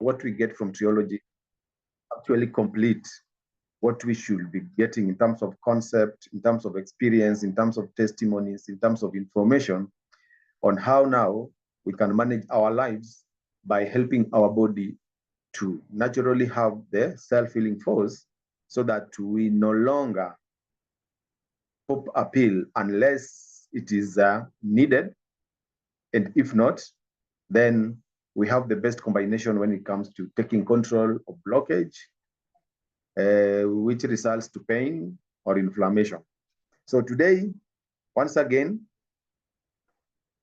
what we get from Triology actually complete what we should be getting in terms of concept, in terms of experience, in terms of testimonies, in terms of information on how now we can manage our lives by helping our body to naturally have the self-healing force so that we no longer pop a pill unless it is needed. And if not, then we have the best combination when it comes to taking control of blockage, which results to pain or inflammation. So today, once again,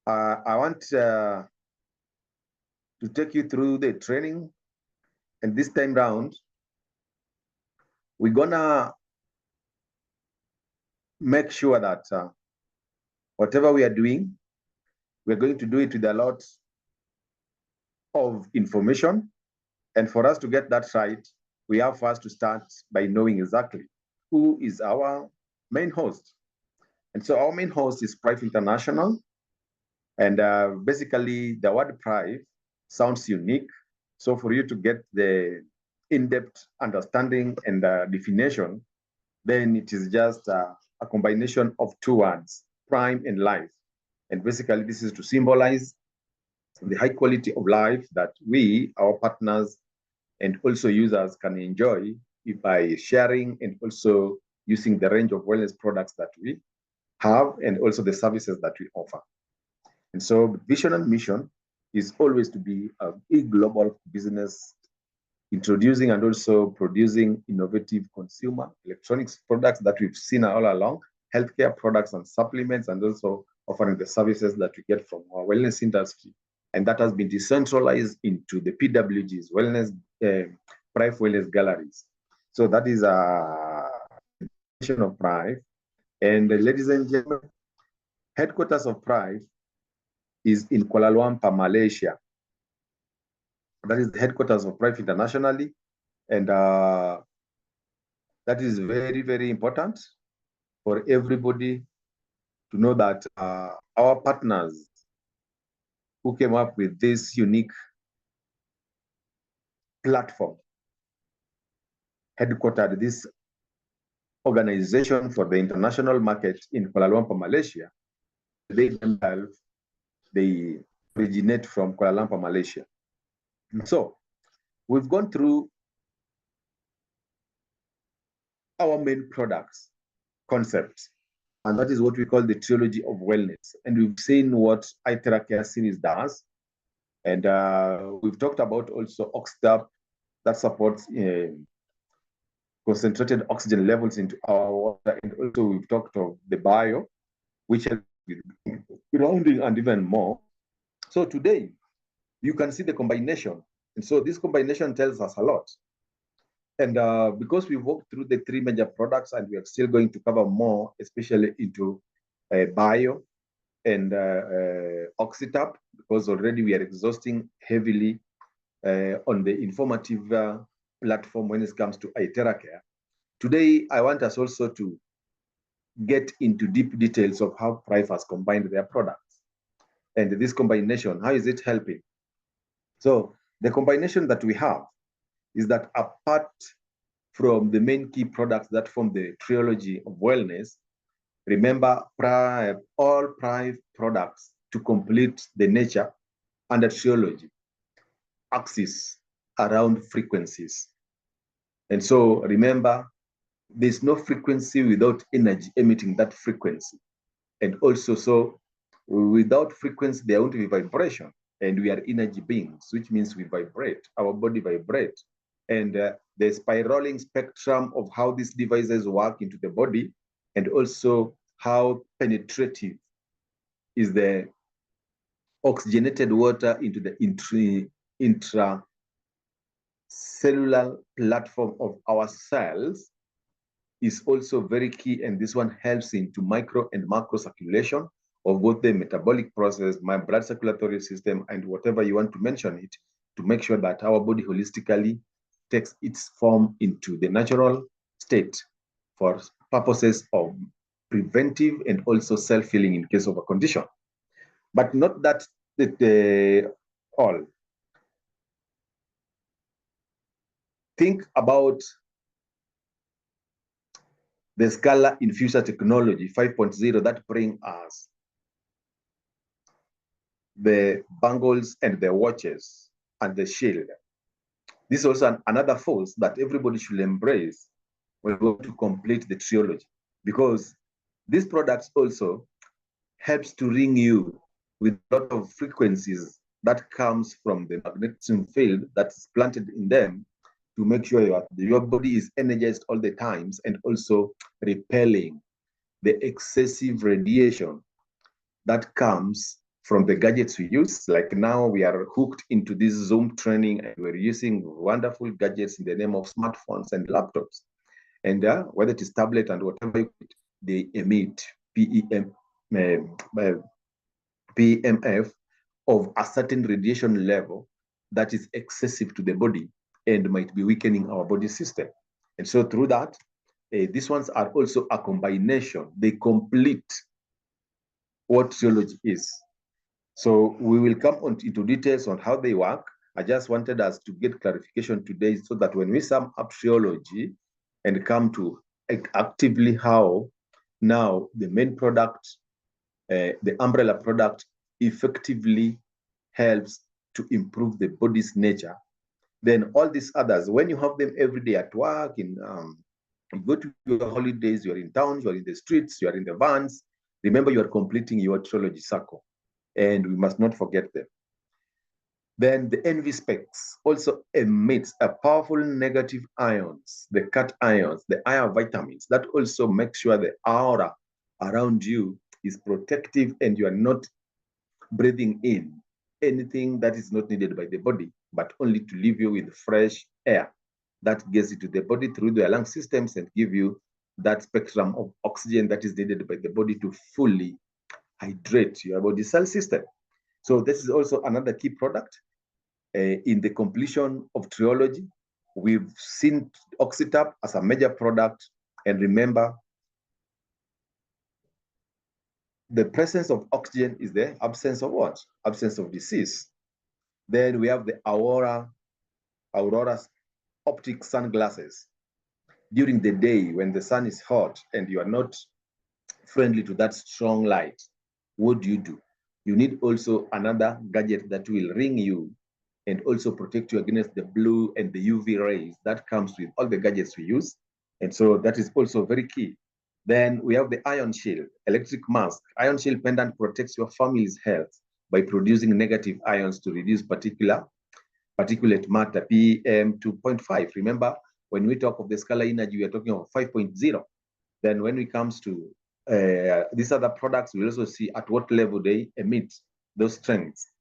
I want to take you through the training. And this time round, we're gonna make sure that whatever we are doing, we're going to do it with a lot of information. And for us to get that right, we have first to start by knowing exactly who is our main host. And so our main host is Prive International. And basically, the word Prive sounds unique. So for you to get the in-depth understanding and definition, then it is just a combination of two words, prime and life. And basically, this is to symbolize the high quality of life that we, our partners, and also users can enjoy by sharing and also using the range of wellness products that we have and also the services that we offer. And so the vision and mission is always to be a global business introducing and also producing innovative consumer electronics products that we've seen all along, healthcare products and supplements, and also offering the services that we get from our wellness industry. And that has been decentralized into the PWGs, wellness, Prive Wellness Galleries. So that is a definition of Prive. And ladies and gentlemen, headquarters of Prive is in Kuala Lumpur, Malaysia. That is the headquarters of Prive internationally. And that is very, very important for everybody to know that our partners who came up with this unique platform, headquartered this organization for the international market in Kuala Lumpur, Malaysia, they themselves, they originate from Kuala Lumpur, Malaysia. So we've gone through our main products, concepts, and that is what we call the Triology of Wellness. And we've seen what iTheraCare series does. And we've talked about also Oxtap that supports concentrated oxygen levels into our water. And also we've talked of the bio, which helps with grounding and even more. So today, you can see the combination. And so this combination tells us a lot. And because we've walked through the three major products and we are still going to cover more, especially into bio and Oxytap, because already we are exhausting heavily on the informative platform when it comes to iTheraCare. Today, I want us also to get into deep details of how Prive has combined their products. And this combination, how is it helping? So the combination that we have is that apart from the main key products that form the Triology of Wellness, remember Prive, all Prive products to complete the nature under Triology axis around frequencies. And so remember, there's no frequency without energy emitting that frequency. And also, so without frequency, there won't be vibration. And we are energy beings, which means we vibrate, our body vibrates. And the spiraling spectrum of how these devices work into the body, and also how penetrative is the oxygenated water into the intracellular platform of our cells is also very key. And this one helps into micro and macro circulation of both the metabolic process, my blood circulatory system, and whatever you want to mention it, to make sure that our body holistically takes its form into the natural state for purposes of preventive and also self-healing in case of a condition. But not that all. think about the Scala Infuser technology 5.0 that bring us the bangles and the watches and the shield. This is also another force that everybody should embrace when we want to complete the triology, because these products also helps to ring you with a lot of frequencies that comes from the magnetism field that's planted in them to make sure your body is energized all the times, and also repelling the excessive radiation that comes from the gadgets we use. Like now we are hooked into this Zoom training and we're using wonderful gadgets in the name of smartphones and laptops. And whether it is tablet and whatever, they emit PMF of a certain radiation level that is excessive to the body and might be weakening our body system. And so through that, these ones are also a combination. They complete what triology is. So we will come into details on how they work. I just wanted us to get clarification today so that when we sum up triology and come to actively how now the main product, the umbrella product, effectively helps to improve the body's nature, then all these others, when you have them every day at work, you go to your holidays, you're in towns, you're in the streets, you're in the vans, remember you are completing your triology circle, and we must not forget them. Then the NV specs also emits a powerful negative ions, the cat ions, the iron vitamins, that also make sure the aura around you is protective and you are not breathing in anything that is not needed by the body, but only to leave you with fresh air that gets into the body through the lung systems and give you that spectrum of oxygen that is needed by the body to fully hydrate your body cell system. So this is also another key product in the completion of triology. We've seen Oxytap as a major product, and remember, the presence of oxygen is the absence of what? Absence of disease. Then we have the Aurora's optic sunglasses. During the day when the sun is hot and you are not friendly to that strong light, what do? You need also another gadget that will ring you and also protect you against the blue and the UV rays that comes with all the gadgets we use. And so that is also very key. Then we have the ion shield, electric mask. Ion shield pendant protects your family's health by producing negative ions to reduce particulate matter, PM2.5. Remember, when we talk of the scalar energy, we are talking of 5.0. Then when it comes to these other products, we also see at what level they emit those strengths.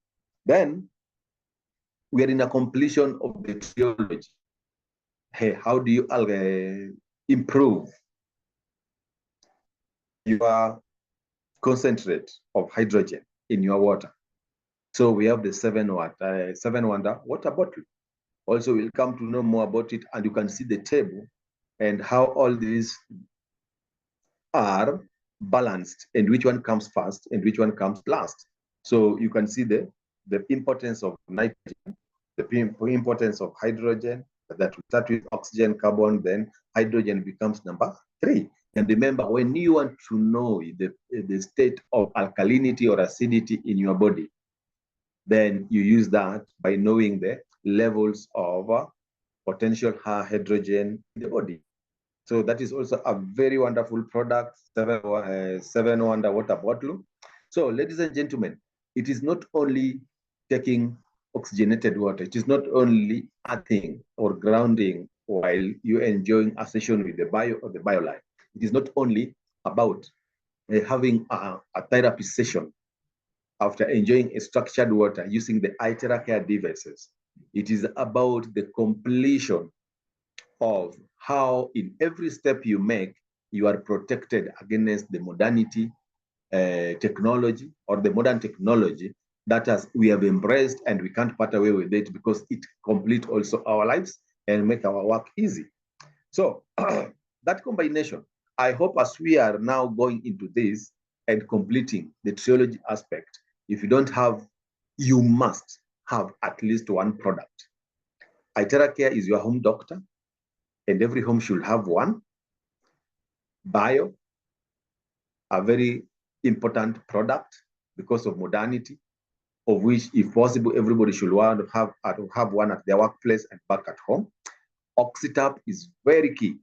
Then we are in a completion of the triology. Hey, how do you improve your concentrate of hydrogen in your water? So we have the 7 Wonder water bottle. Also, we'll come to know more about it, and you can see the table and how all these are balanced and which one comes first and which one comes last. So you can see the importance of nitrogen, the importance of hydrogen, that we start with oxygen, carbon, then hydrogen becomes number 3. And remember, when you want to know the state of alkalinity or acidity in your body, then you use that by knowing the levels of potential hydrogen in the body. So that is also a very wonderful product, 7 Wonder water bottle. So ladies and gentlemen, it is not only taking oxygenated water, it is not only earthing or grounding while you're enjoying a session with the bio or the BioLife. It is not only about having a therapy session after enjoying a structured water using the ITERA care devices. It is about the completion of how in every step you make, you are protected against the modernity technology or the modern technology that we have embraced, and we can't part away with it because it completes also our lives and make our work easy. So that combination, I hope as we are now going into this and completing the triology aspect, if you don't have, you must have at least one product. Itera Care is your home doctor, and every home should have one. Bio, a very important product because of modernity, of which, if possible, everybody should want to have one at their workplace and back at home. Oxytap is very key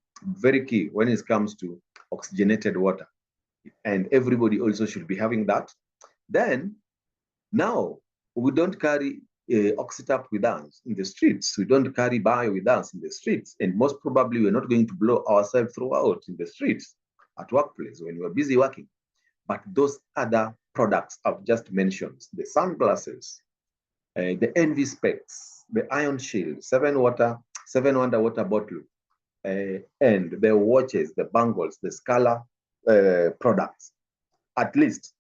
when it comes to oxygenated water. And everybody also should be having that. Then, now, we don't carry Oxytap with us in the streets. We don't carry bio with us in the streets. And most probably, we're not going to blow ourselves throughout in the streets at workplace when we're busy working. But those other products I've just mentioned, the sunglasses, the NV specs, the iron shield, 7 wonder water bottle, and the watches, the bangles, the Scala products, at least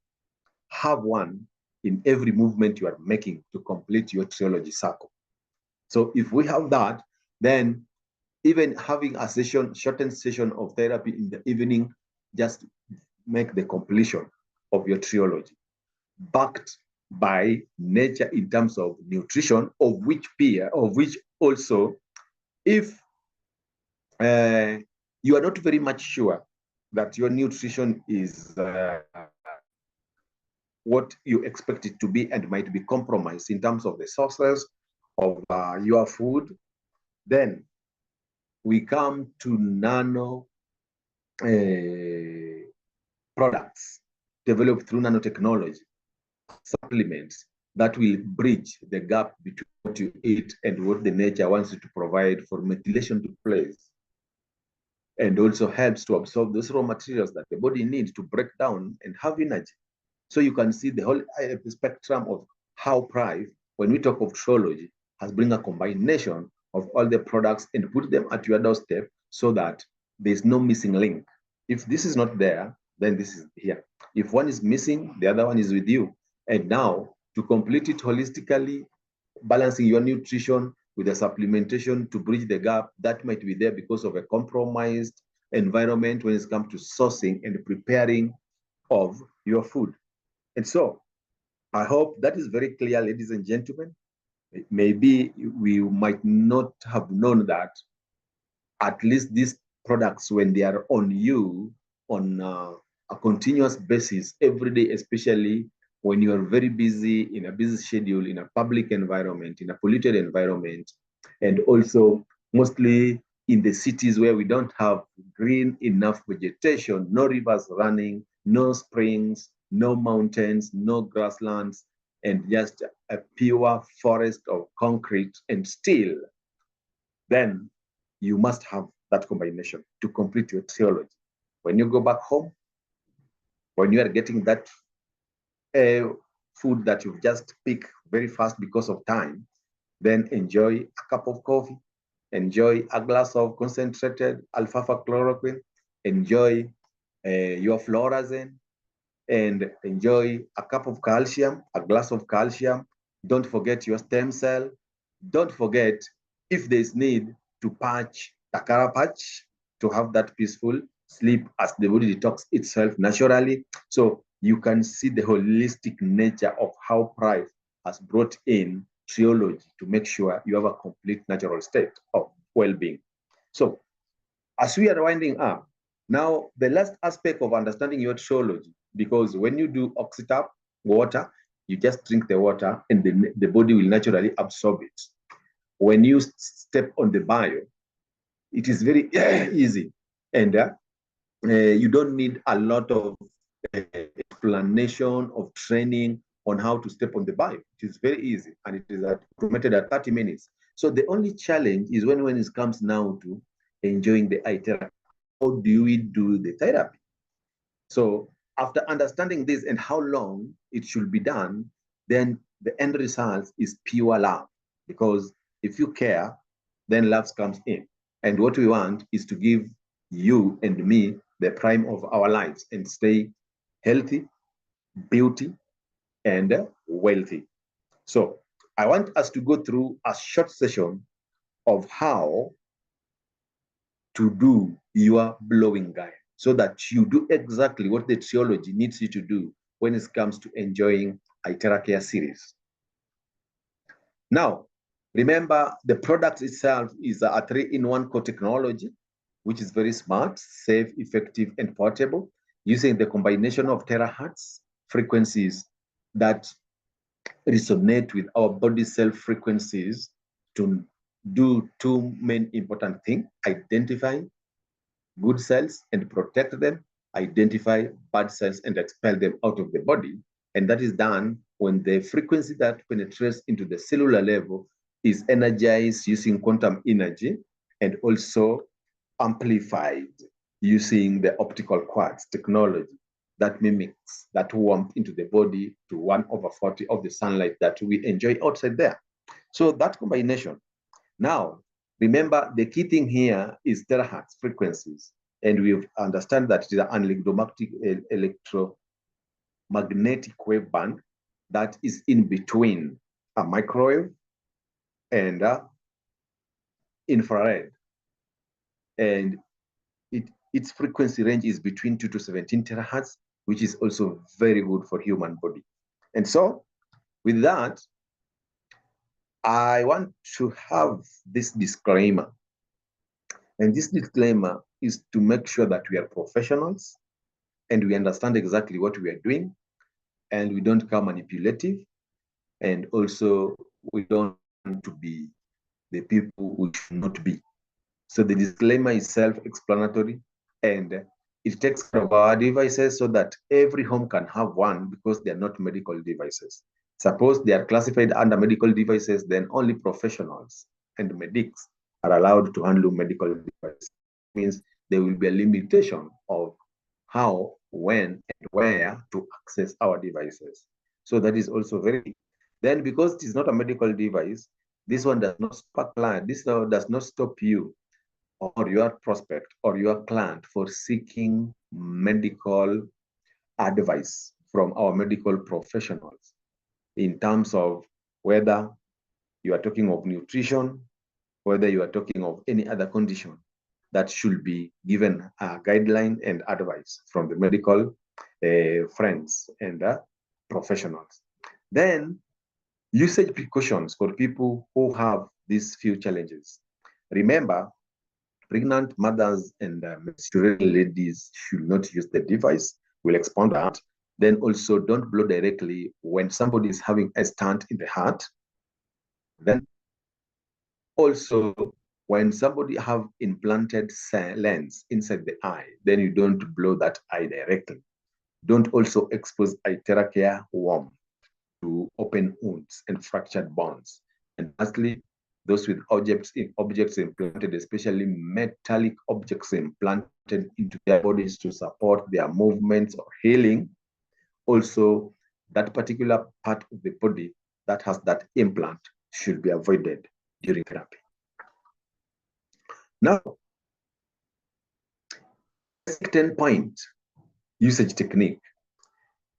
have one in every movement you are making to complete your triology circle. So if we have that, then even having a shortened session of therapy in the evening, just make the completion of your triology, backed by nature in terms of nutrition, of which also, if you are not very much sure that your nutrition is what you expect it to be and might be compromised in terms of the sources of your food, then we come to nano products developed through nanotechnology, supplements that will bridge the gap between what you eat and what the nature wants you to provide for methylation to place, and also helps to absorb those raw materials that the body needs to break down and have energy. So you can see the whole spectrum of how Prive, when we talk of Triology, has bring a combination of all the products and put them at your doorstep so that there's no missing link. If this is not there, then this is here. If one is missing, the other one is with you. And now, to complete it holistically, balancing your nutrition with the supplementation to bridge the gap that might be there because of a compromised environment when it comes to sourcing and preparing of your food. And so I hope that is very clear, ladies and gentlemen. Maybe we might not have known that at least these products, when they are on you on a continuous basis every day, especially when you are very busy in a busy schedule, in a public environment, in a polluted environment, and also mostly in the cities where we don't have green enough vegetation, no rivers running, no springs, no mountains, no grasslands, and just a pure forest of concrete and steel, then you must have that combination to complete your triology. When you go back home, when you are getting that food that you've just picked very fast because of time, then enjoy a cup of coffee, enjoy a glass of concentrated alfalfa chloroquine, enjoy your fluorazine, and enjoy a cup of calcium, a glass of calcium. Don't forget your stem cell. Don't forget, if there's need, to patch Takara patch to have that peaceful sleep as the body detox itself naturally. So you can see the holistic nature of how Prive has brought in Triology to make sure you have a complete natural state of well-being. So as we are winding up, now the last aspect of understanding your Triology, because when you do Oxytap water, you just drink the water and the body will naturally absorb it. When you step on the bio, it is very easy, and you don't need a lot of explanation of training on how to step on the bio. It is very easy, and it is automated at 30 minutes. So the only challenge is when it comes now to enjoying the eye therapy. How do we do the therapy? So after understanding this and how long it should be done, then the end result is pure love. Because if you care, then love comes in. And what we want is to give you and me the prime of our lives and stay healthy, beauty, and wealthy. So I want us to go through a short session of how to do your blowing guide so that you do exactly what the Triology needs you to do when it comes to enjoying Itera Care series. Now, Remember, the product itself is a 3-in-1 core technology, which is very smart, safe, effective, and portable, using the combination of terahertz frequencies that resonate with our body cell frequencies to do two main important things: identify good cells and protect them, identify bad cells and expel them out of the body. And that is done when the frequency that penetrates into the cellular level is energized using quantum energy and also amplified using the optical quartz technology that mimics that warmth into the body to 1/40 of the sunlight that we enjoy outside there. So that combination. Now, remember, the key thing here is terahertz frequencies, and we understand that it is an electromagnetic wave band that is in between a microwave and infrared. And its frequency range is between 2 to 17 terahertz, which is also very good for human body. And so, with that, I want to have this disclaimer. And this disclaimer is to make sure that we are professionals and we understand exactly what we are doing, and we don't become manipulative, and also we don't want to be the people we should not be. So the disclaimer is self-explanatory, and it takes care of our devices so that every home can have one, because they are not medical devices. Suppose they are classified under medical devices, then only professionals and medics are allowed to handle medical devices. It means there will be a limitation of how, when, and where to access our devices. So that is also very. Then, because it is not a medical device, this one does not stop client. This does not stop you or your prospect or your client for seeking medical advice from our medical professionals in terms of whether you are talking of nutrition, whether you are talking of any other condition that should be given a guideline and advice from the medical friends and professionals. Then, usage precautions for people who have these few challenges. Remember, pregnant mothers and menstruating ladies should not use the device. We'll expound that. Then also, don't blow directly when somebody is having a stent in the heart. Then also, when somebody have implanted lens inside the eye, then you don't blow that eye directly. Don't also expose a trachea worm to open wounds and fractured bones. And lastly, those with objects implanted, especially metallic objects implanted into their bodies to support their movements or healing. Also, that particular part of the body that has that implant should be avoided during therapy. Now, 10-point usage technique.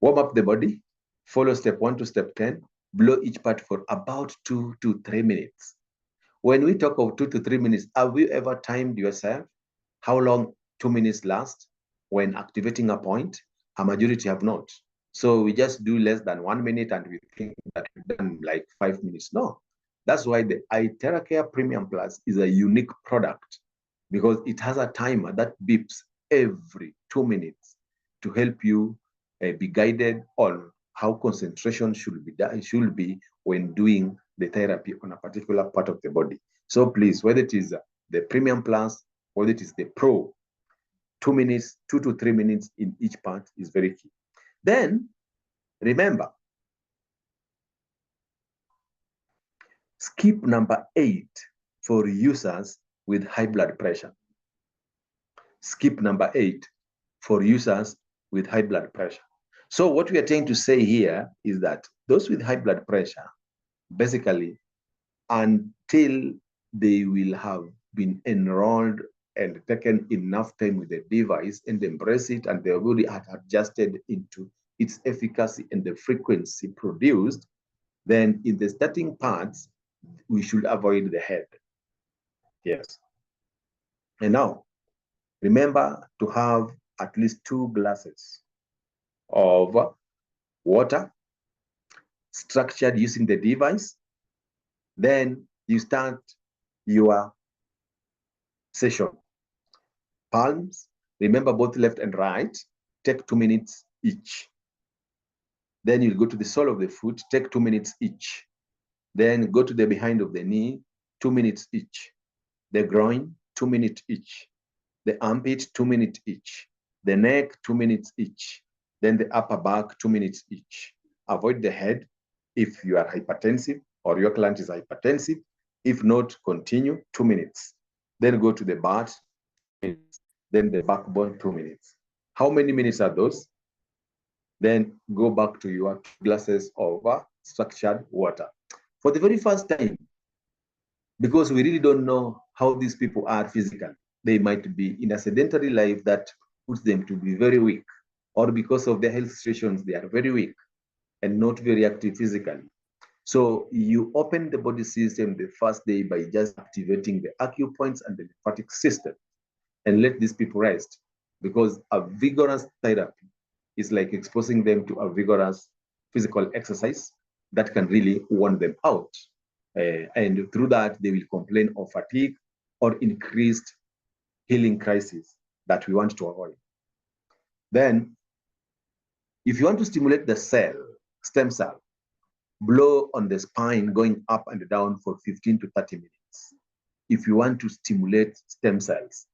Warm up the body, follow step 1 to step 10, blow each part for about 2 to 3 minutes. When we talk of 2 to 3 minutes, have you ever timed yourself how long 2 minutes last when activating a point? A majority have not. So we just do less than 1 minute and we think that we've done like 5 minutes. No, that's why the iTeracare Premium Plus is a unique product, because it has a timer that beeps every 2 minutes to help you be guided on how concentration should be when doing the therapy on a particular part of the body. So please, whether it is the Premium Plus, whether it is the Pro, 2 minutes, 2 to 3 minutes in each part is very key. Then remember, skip number 8 for users with high blood pressure. Skip number 8 for users with high blood pressure. So what we are trying to say here is that those with high blood pressure, basically, until they will have been enrolled and taken enough time with the device and embrace it, and their body had adjusted into its efficacy and the frequency produced, then in the starting parts, we should avoid the head. Yes. And now, remember to have at least 2 glasses of water structured using the device. Then you start your session. Palms, remember both left and right, take 2 minutes each. Then you'll go to the sole of the foot, take 2 minutes each. Then go to the behind of the knee, 2 minutes each. The groin, 2 minutes each. The armpit, 2 minutes each. The neck, 2 minutes each. Then the upper back, 2 minutes each. Avoid the head if you are hypertensive or your client is hypertensive. If not, continue 2 minutes. Then go to the butt, then the backbone, 2 minutes. How many minutes are those? Then go back to your glasses of structured water. For the very first time, because we really don't know how these people are physically, they might be in a sedentary life that puts them to be very weak, or because of their health situations, they are very weak and not very active physically. So you open the body system the first day by just activating the acupoints and the lymphatic system and let these people rest, because a vigorous therapy is like exposing them to a vigorous physical exercise that can really warn them out. And through that, they will complain of fatigue or increased healing crisis that we want to avoid. Then, if you want to stimulate the stem cell, blow on the spine going up and down for 15 to 30 minutes. If you want to stimulate stem cells,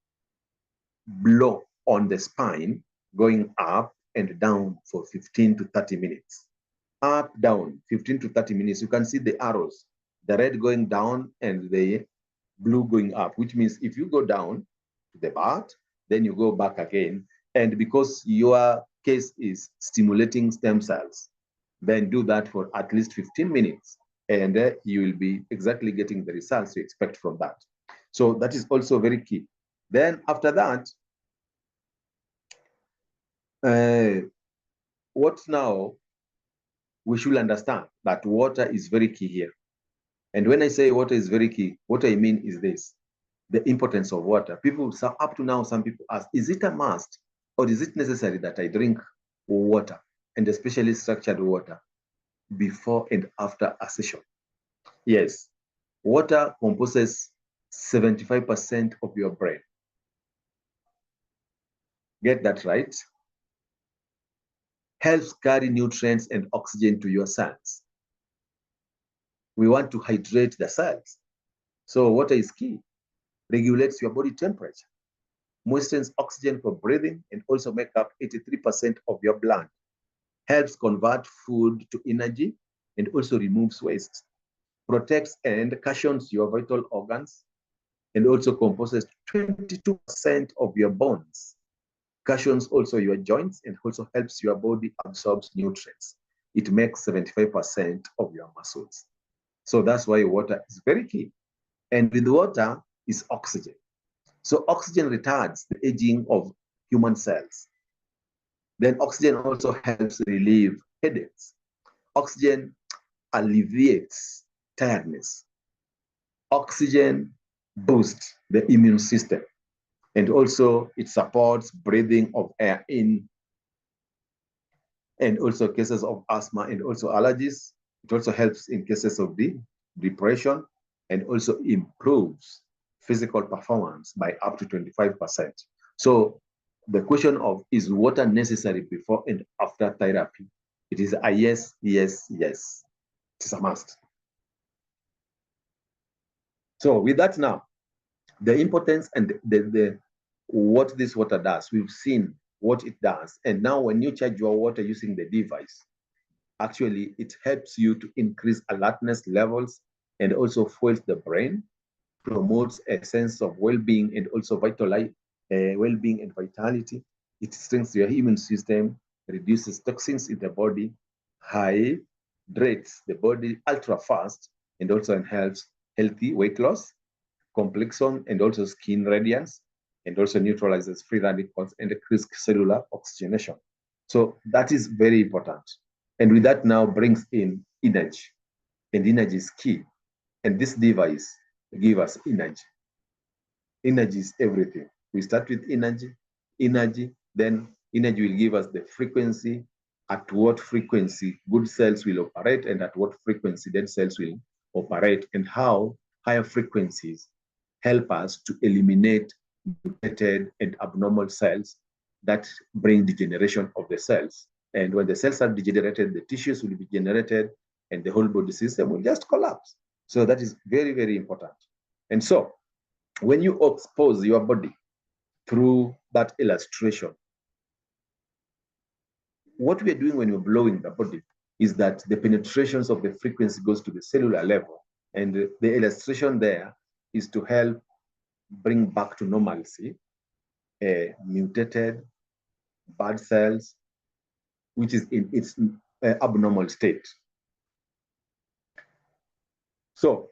blow on the spine going up and down for 15 to 30 minutes. Up, down, 15 to 30 minutes. You can see the arrows, the red going down and the blue going up, which means if you go down to the butt, then you go back again. And because your case is stimulating stem cells, then do that for at least 15 minutes and you will be exactly getting the results you expect from that. So that is also very key. Then after that, what now we should understand that water is very key here. And when I say water is very key, what I mean is this: the importance of water. People, up to now, some people ask, is it a must or is it necessary that I drink water, and especially structured water, before and after a session? Yes, water composes 75% of your brain. Get that right? Helps carry nutrients and oxygen to your cells. We want to hydrate the cells. So water is key. Regulates your body temperature, moistens oxygen for breathing, and also make up 83% of your blood. Helps convert food to energy and also removes waste. Protects and cushions your vital organs, and also composes 22% of your bones. Cushions also your joints and also helps your body absorb nutrients. It makes 75% of your muscles. So that's why water is very key. And with water is oxygen. So oxygen retards the aging of human cells. Then oxygen also helps relieve headaches. Oxygen alleviates tiredness. Oxygen boosts the immune system. And also it supports breathing of air in, and also cases of asthma and also allergies. It also helps in cases of the depression, and also improves physical performance by up to 25%. So the question of, is water necessary before and after therapy? It is a yes, yes, yes. It's a must. So with that now, the importance and what this water does, we've seen what it does. And now when you charge your water using the device, actually it helps you to increase alertness levels and also fuels the brain, promotes a sense of well-being and also well-being and vitality. It strengthens your immune system, reduces toxins in the body, hydrates the body ultra fast, and also helps healthy weight loss, complexion, and also skin radiance, and also neutralizes free radicals and increases cellular oxygenation. So that is very important. And with that now brings in energy, and energy is key. And this device gives us energy. Energy is everything. We start with energy, then energy will give us the frequency, at what frequency good cells will operate, and at what frequency dead cells will operate, and how higher frequencies help us to eliminate mutated and abnormal cells that bring degeneration of the cells. And when the cells are degenerated, the tissues will be degenerated and the whole body system will just collapse. So that is very, very important. And so when you expose your body through that illustration, what we are doing when we're blowing the body is that the penetrations of the frequency goes to the cellular level. And the illustration there is to help bring back to normalcy mutated bad cells, which is in its abnormal state. So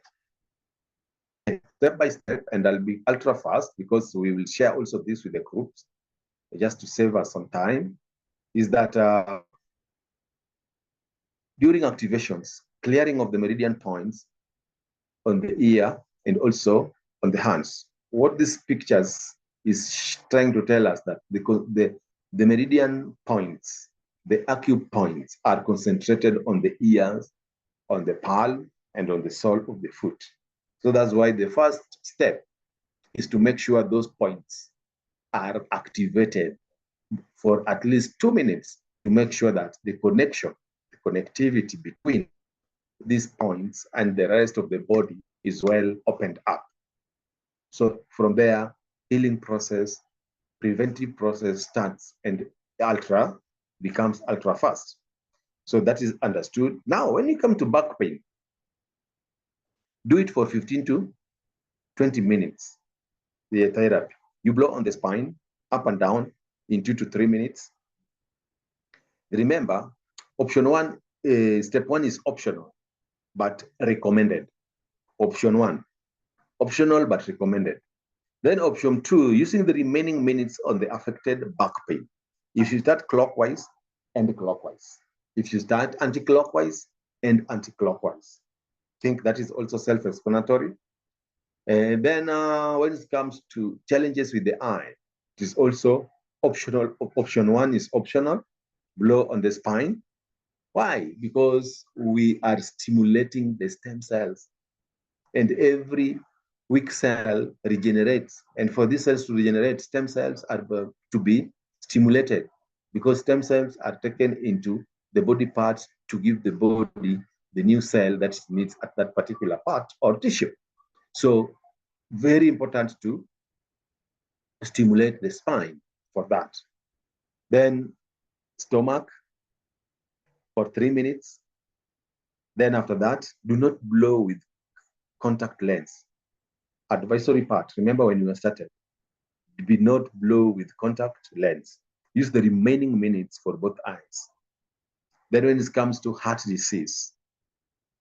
step by step, and I'll be ultra fast because we will share also this with the groups just to save us some time, is that during activations, clearing of the meridian points on the ear and also on the hands. What these pictures is trying to tell us that the meridian points, the acupoints are concentrated on the ears, on the palm, and on the sole of the foot. So that's why the first step is to make sure those points are activated for at least 2 minutes to make sure that the connection, the connectivity between these points and the rest of the body is well opened up. So from there, healing process, preventive process starts, and ultra becomes ultra fast. So that is understood. Now, when you come to back pain, do it for 15 to 20 minutes, the therapy. You blow on the spine, up and down in 2 to 3 minutes. Remember, option one, step one is optional, but recommended. Option one, optional but recommended. Then option two, using the remaining minutes on the affected back pain. If you start clockwise and clockwise. If you start anti-clockwise and anti-clockwise. I think that is also self-explanatory. And then when it comes to challenges with the eye, it is also optional. Option one is optional, blow on the spine. Why? Because we are stimulating the stem cells, and every weak cell regenerates. And for these cells to regenerate, stem cells are to be stimulated, because stem cells are taken into the body parts to give the body the new cell that it needs at that particular part or tissue. So very important to stimulate the spine for that. Then stomach for 3 minutes. Then after that, do not blow with contact lens. Advisory part, remember when you started, do not blow with contact lens. Use the remaining minutes for both eyes. Then when it comes to heart disease,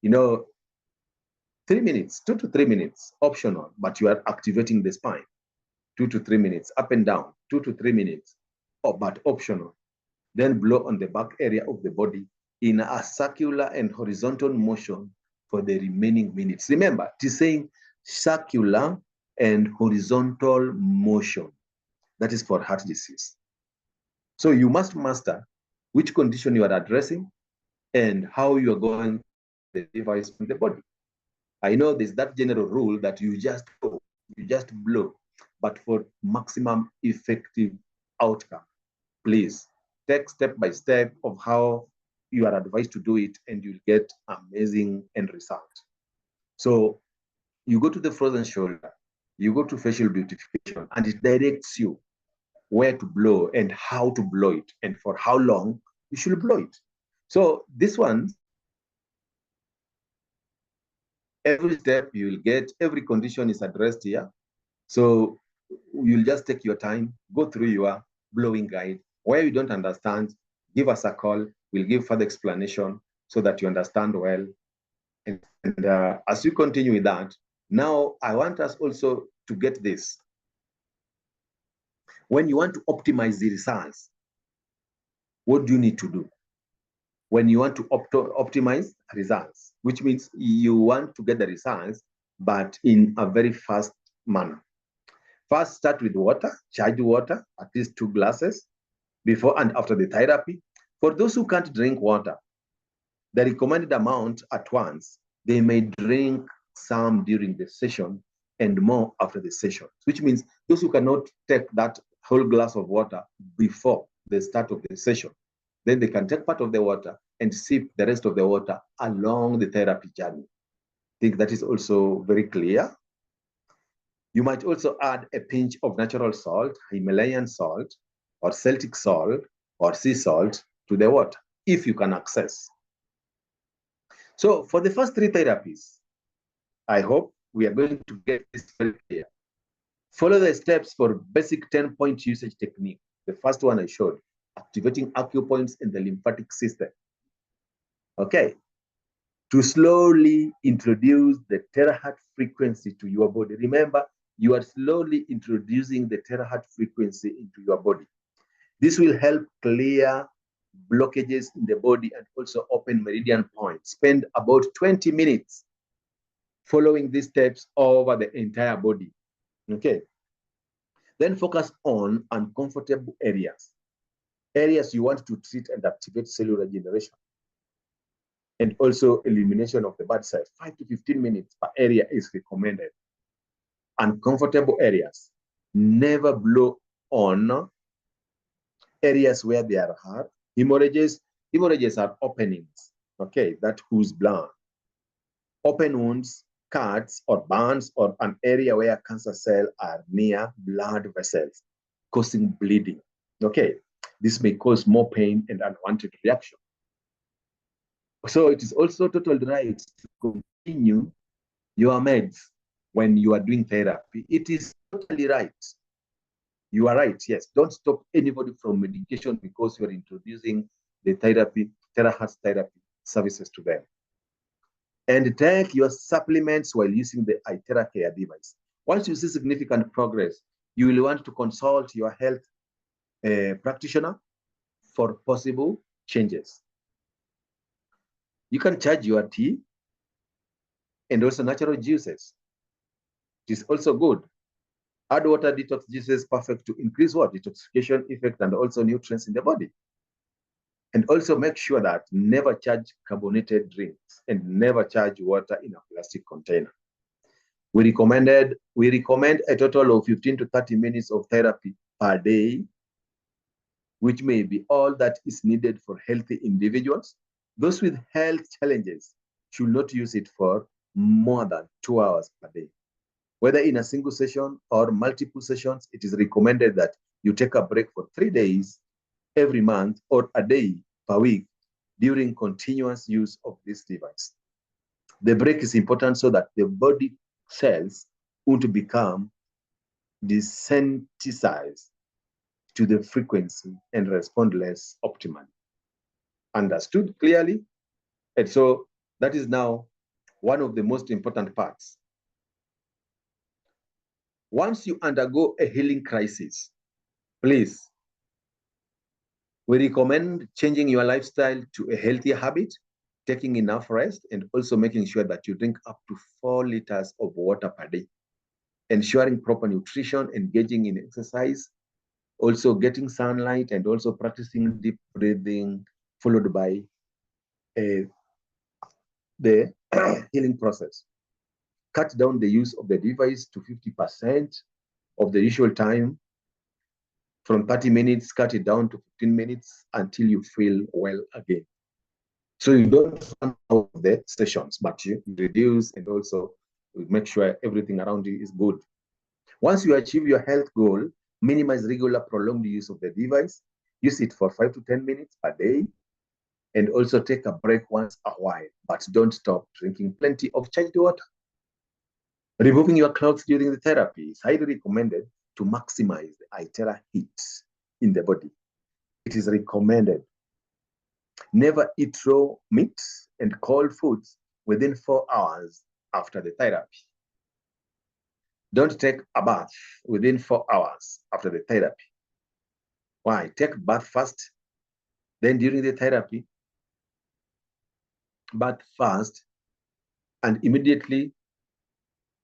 3 minutes, 2 to 3 minutes, optional, but you are activating the spine. 2 to 3 minutes, up and down, 2 to 3 minutes, but optional. Then blow on the back area of the body in a circular and horizontal motion for the remaining minutes. Remember, it is saying circular and horizontal motion. That is for heart disease. So you must master which condition you are addressing and how you are going to the device in the body. I know there's that general rule that you just blow, but for maximum effective outcome, please take step by step of how you are advised to do it, and you'll get amazing end result. So you go to the frozen shoulder, you go to facial beautification, and it directs you where to blow and how to blow it and for how long you should blow it. So this one, every step you will get, every condition is addressed here. So you'll just take your time, go through your blowing guide. Where you don't understand, give us a call. We'll give further explanation so that you understand well. And as you continue with that, now I want us also to get this. When you want to optimize the results, what do you need to do? When you want to optimize results, which means you want to get the results, but in a very fast manner. First, start with water, charge water, at least 2 glasses, before and after the therapy. For those who can't drink water, the recommended amount at once, they may drink some during the session and more after the session, which means those who cannot take that whole glass of water before the start of the session, then they can take part of the water and sip the rest of the water along the therapy journey. I think that is also very clear. You might also add a pinch of natural salt, Himalayan salt, or Celtic salt, or sea salt to the water, if you can access. So for the first 3 therapies, I hope we are going to get this very clear. Follow the steps for basic 10-point usage technique. The first one I showed, activating acupoints in the lymphatic system. Okay. To slowly introduce the terahertz frequency to your body. Remember, you are slowly introducing the terahertz frequency into your body. This will help clear blockages in the body and also open meridian points. Spend about 20 minutes following these steps over the entire body. Okay. Then focus on uncomfortable areas. Areas you want to treat and activate cellular regeneration. And also elimination of the bad cells. 5 to 15 minutes per area is recommended. Uncomfortable areas. Never blow on areas where there are hard. Hemorrhages are openings, okay, that ooze blood. Open wounds, cuts, or burns, or an area where cancer cells are near blood vessels, causing bleeding. Okay, this may cause more pain and unwanted reaction. So it is also totally right to continue your meds when you are doing therapy. It is totally right. You are right, yes. Don't stop anybody from medication because you're introducing the terahertz therapy services to them. And take your supplements while using the iTera Care device. Once you see significant progress, you will want to consult your health practitioner for possible changes. You can charge your tea and also natural juices. It is also good. Add water detox juices, perfect to increase what? Detoxification effect and also nutrients in the body. And also make sure that never charge carbonated drinks and never charge water in a plastic container. We recommend a total of 15 to 30 minutes of therapy per day, which may be all that is needed for healthy individuals. Those with health challenges should not use it for more than 2 hours per day. Whether in a single session or multiple sessions, it is recommended that you take a break for 3 days every month or a day per week during continuous use of this device. The break is important so that the body cells won't become desensitized to the frequency and respond less optimally. Understood clearly? And so that is now one of the most important parts. Once you undergo a healing crisis, please, we recommend changing your lifestyle to a healthier habit, taking enough rest, and also making sure that you drink up to 4 liters of water per day, ensuring proper nutrition, engaging in exercise, also getting sunlight, and also practicing deep breathing, followed by the healing process. Cut down the use of the device to 50% of the usual time. From 30 minutes, cut it down to 15 minutes until you feel well again. So you don't run out of the sessions, but you reduce and also make sure everything around you is good. Once you achieve your health goal, minimize regular prolonged use of the device. Use it for 5 to 10 minutes per day, and also take a break once a while, but don't stop drinking plenty of charged water. Removing your clothes during the therapy is highly recommended to maximize the iTera heat in the body. It is recommended. Never eat raw meat and cold foods within 4 hours after the therapy. Don't take a bath within 4 hours after the therapy. Why? Take a bath first, then during the therapy, bath first, and immediately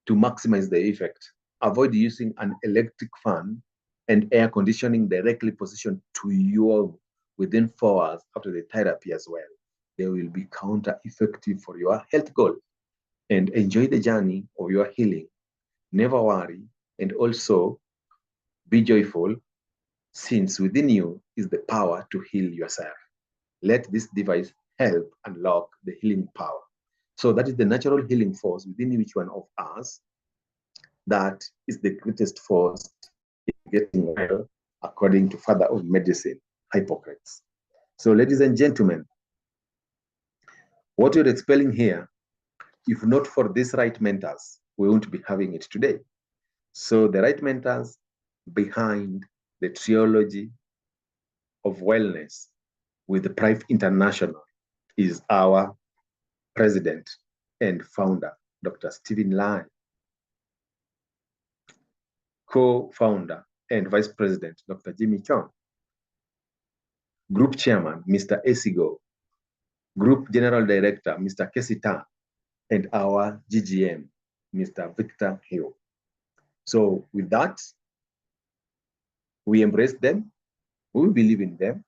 to maximize the effect. Avoid using an electric fan and air conditioning directly positioned to you within 4 hours after the therapy as well. They will be counter-effective for your health goal. and enjoy the journey of your healing. Never worry, and also be joyful, since within you is the power to heal yourself. Let this device help unlock the healing power. So that is the natural healing force within each one of us. That is the greatest force in getting well, according to Father of Medicine, Hippocrates. So, ladies and gentlemen, what you're expelling here, if not for these right mentors, we won't be having it today. So, the right mentors behind the Triology of Wellness with the Prive International is our president and founder, Dr. Stephen Lai, co-founder and vice president, Dr. Jimmy Chong, group chairman, Mr. Esigo, group general director, Mr. Kessi Tan, and our GGM, Mr. Victor Hill. So with that, we embrace them, we believe in them,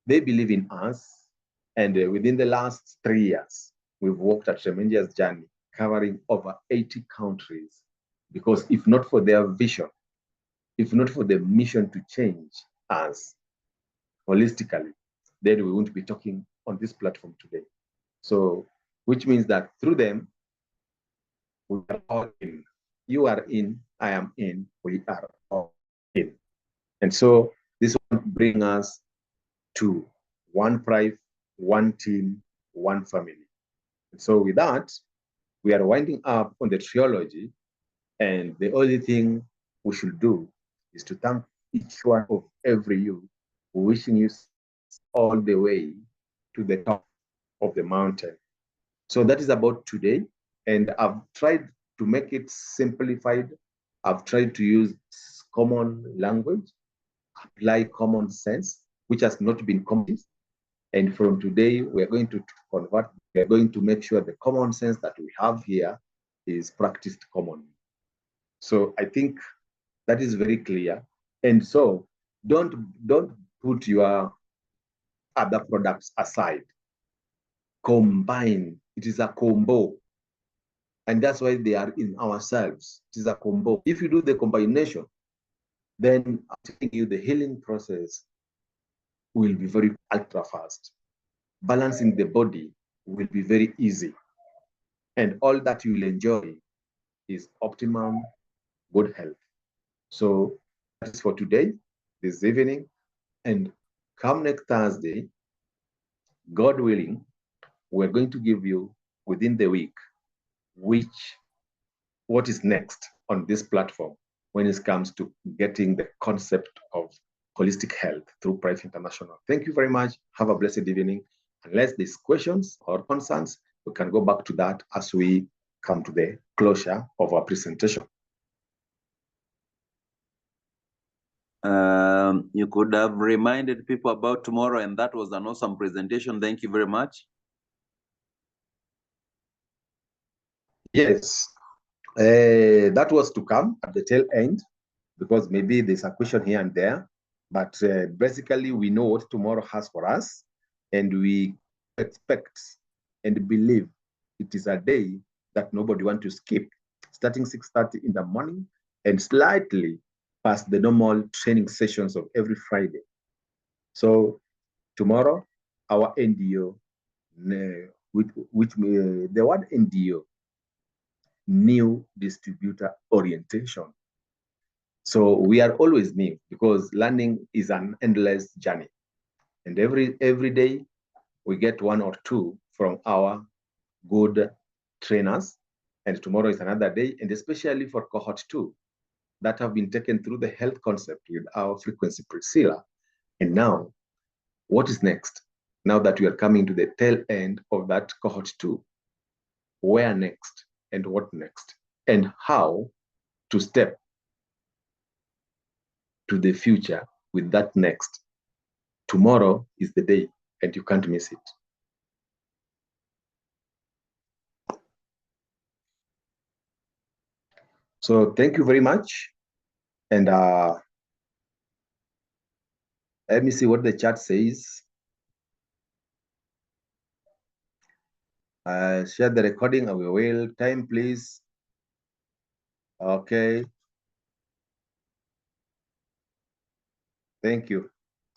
they believe in us, and within the last 3 years, we've walked a tremendous journey covering over 80 countries, because if not for their vision, if not for the mission to change us holistically, then we won't be talking on this platform today. So, which means that through them, we are all in. You are in, I am in, we are all in. And so this will bring us to one Prive, one team, one family. And so with that, we are winding up on the Triology, and the only thing we should do is to thank each one of every you, wishing you all the way to the top of the mountain. So that is about today. And I've tried to make it simplified. I've tried to use common language, apply common sense, which has not been common. And from today, we're going to convert, we're going to make sure the common sense that we have here is practiced commonly. So I think that is very clear. And so don't put your other products aside. Combine. It is a combo. And that's why they are in ourselves. It is a combo. If you do the combination, then I'm telling you the healing process will be very ultra fast. Balancing the body will be very easy. And all that you will enjoy is optimum good health. So that is for today, this evening. And come next Thursday, God willing, we're going to give you within the week what is next on this platform when it comes to getting the concept of holistic health through Prive International. Thank you very much. Have a blessed evening. Unless there's questions or concerns, we can go back to that as we come to the closure of our presentation. You could have reminded people about tomorrow, and that was an awesome presentation. Thank you very much. Yes, that was to come at the tail end, because maybe there's a question here and there, but basically we know what tomorrow has for us, and we expect and believe it is a day that nobody wants to skip, starting 6:30 in the morning and slightly past the normal training sessions of every Friday. So tomorrow, our NDO, the word NDO, new distributor orientation. So we are always new, because learning is an endless journey. And every day we get one or two from our good trainers. And tomorrow is another day, and especially for cohort 2 that have been taken through the health concept with our frequency Priscilla. And now, what is next? Now that we are coming to the tail end of that cohort 2, where next and what next? And how to step to the future with that next. Tomorrow is the day, and you can't miss it. So thank you very much. And let me see what the chat says. Share the recording. I will. Time, please. Okay. Thank you.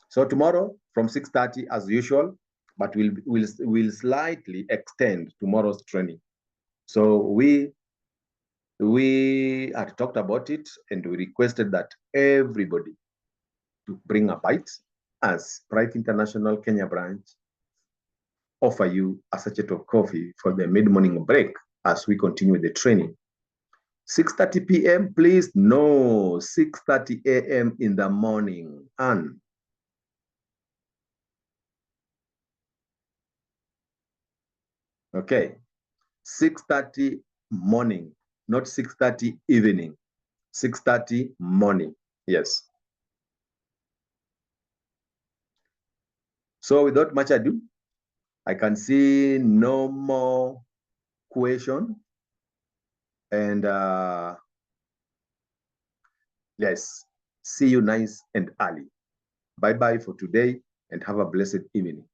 So tomorrow from 6:30 as usual, but we'll slightly extend tomorrow's training. So we had talked about it and we requested that everybody to bring a bite as Pride International Kenya branch offer you a sachet of coffee for the mid-morning break as we continue the training. 6:30 p.m., please? No, 6:30 a.m. in the morning. And okay, 6:30 morning, not 6:30 evening. 6:30 morning. Yes. So without much ado, I can see no more question. And yes, see you nice and early. Bye-bye for today and have a blessed evening.